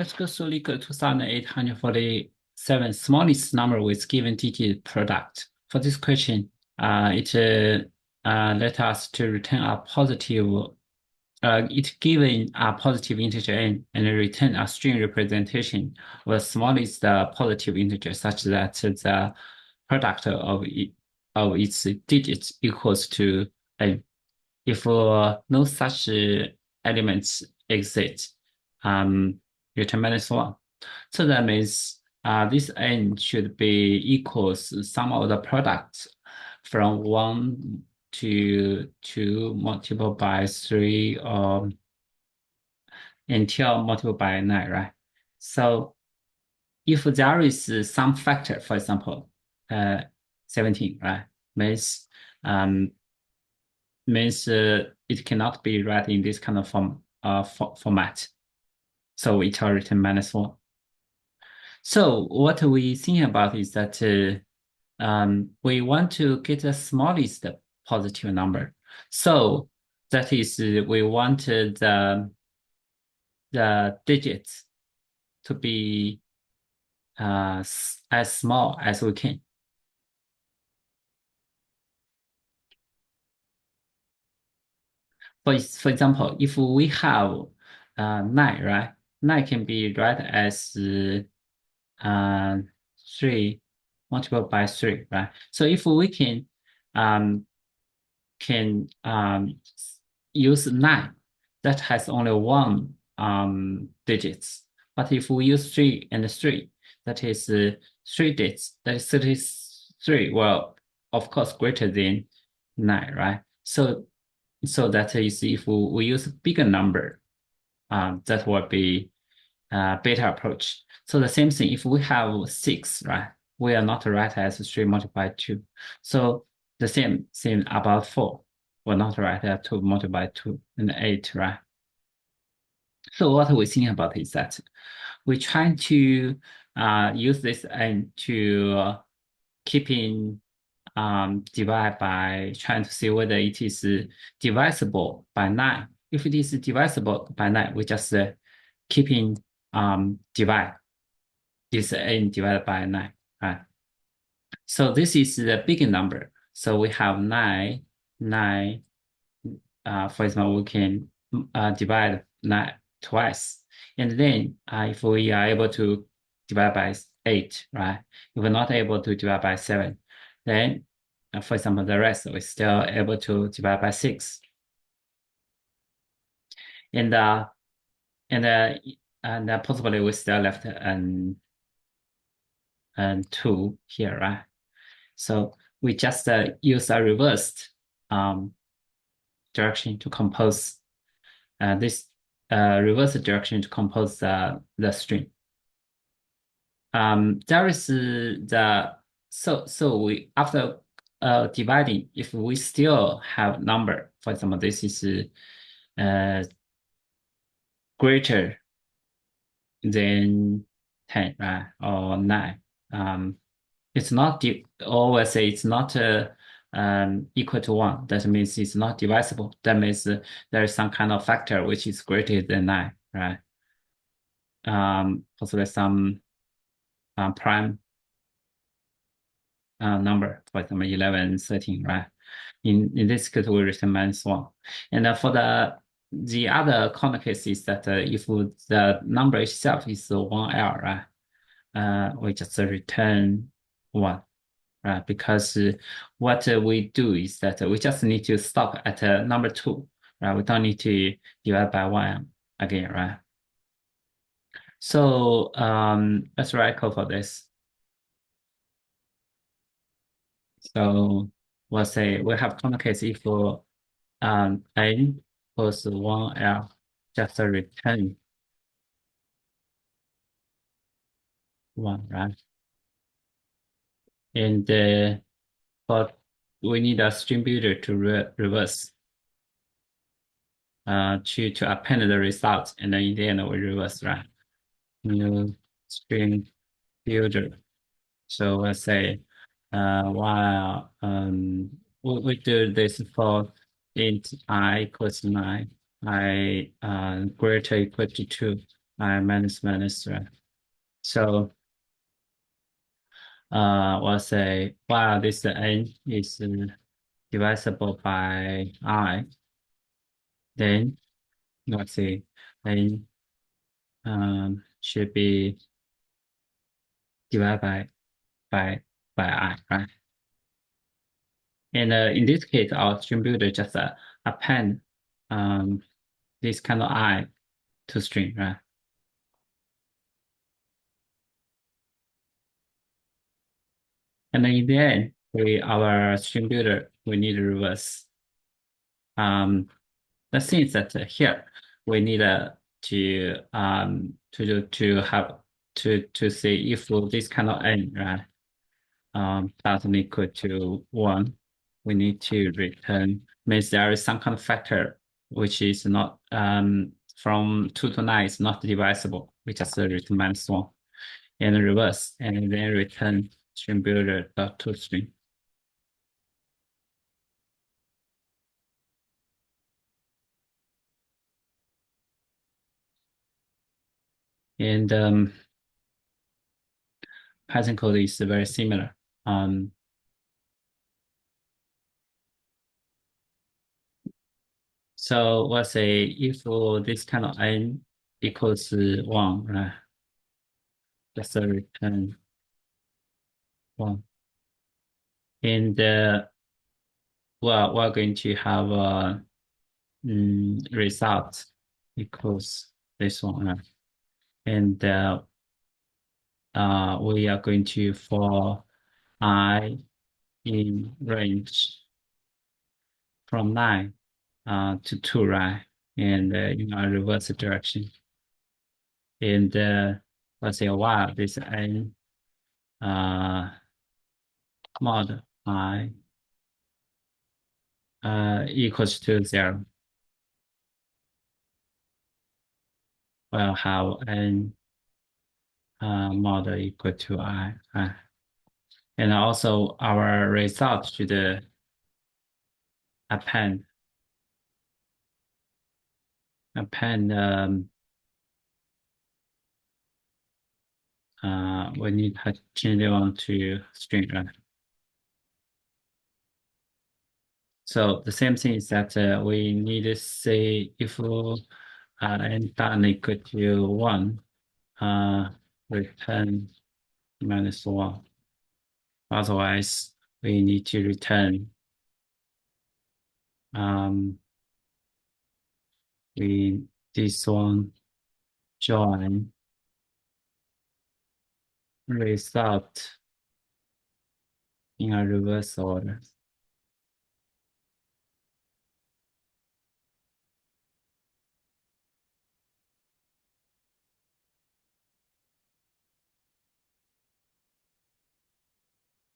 Let's go through Liquid 2847, smallest number with given digit product. For this question, it let us to return a positive, it given a positive integer n and return a string representation of the smallest positive integer such that the product of its digits equals to n. If no such elements exist, return -1. So that means this n should be equals sum of the products from 1 to 2 multiplied by 3 or until multiplied by 9, right? So if there is some factor, for example, 17, right, means it cannot be read in this kind of format. So it will return -1. So what we think about is that we want to get the smallest positive number. So that is we want the digits to be as small as we can. For example, if we have 9, right? 9 can be read as 3 multiplied by 3, right? So if we can use 9 that has only one digits, but if we use 3 and 3, that is 3 digits, that is 33, well, of course greater than 9, right? So that is if we use a bigger number, that would be better approach. So the same thing, if we have 6, right, we are not write as 3 multiplied by 2. So the same thing about 4, we're not write as 2 multiplied by 2 and 8, right? So what we think about is that we try to use this n to keeping divide by trying to see whether it is divisible by 9. If it is divisible by 9, we just keeping divide this n divided by 9, right? So this is the big number. So we have 9. For example, we can divide 9 twice. And then if we are able to divide by 8, right? If we're not able to divide by 7, then for example, the rest we're still able to divide by 6. And possibly we still left and 2 here, right? So we just use a reversed direction to compose this reverse direction to compose the string. There is so we after dividing, if we still have number, for example, this is greater than 10, right, or 9. It's not always say it's not equal to 1. That means it's not divisible. That means there is some kind of factor which is greater than 9, right? Possibly some prime number, for example, 11, 13, right? In this case, we return -1. And for the other common case is that if the number itself is 1L, right? We just return 1. Right, because what we do is that we just need to stop at number 2, right? We don't need to divide by 1 again, right? So let's write code for this. So we'll say we have common case if n equals 1L, just return 1, right? And but we need a string builder to reverse to append the result, and then in the end we reverse, right? New string builder. So let's say while we do this for int I equals 9, I greater equal to 2, I minus minus, right? So we'll say while this n is divisible by I, then let's see, n should be divided by I, right? And in this case, our distributor just append um, this kind of I to string, right? And then in the end, our string builder, we need to reverse. The thing is that here we need to have to see if this kind of n, right, doesn't equal to one, we need to return, means there is some kind of factor which is not from 2 to 9 is not divisible. We just return -1 and reverse and then return string builder dot to string. And Python code is very similar. So let's say if this kind of n equals 1, right? Just return 1. And well, we're going to have a result equals this one, right? And we are going to for I in range from 9 to 2, right? And in a reverse direction. And let's say while this n mod I equals to 0, we'll have n mod equal to I. And also our result should append we need to change it on to string, right? So the same thing is that we need to say if n done equal to 1, return -1. Otherwise, we need to return this one join result in a reverse order.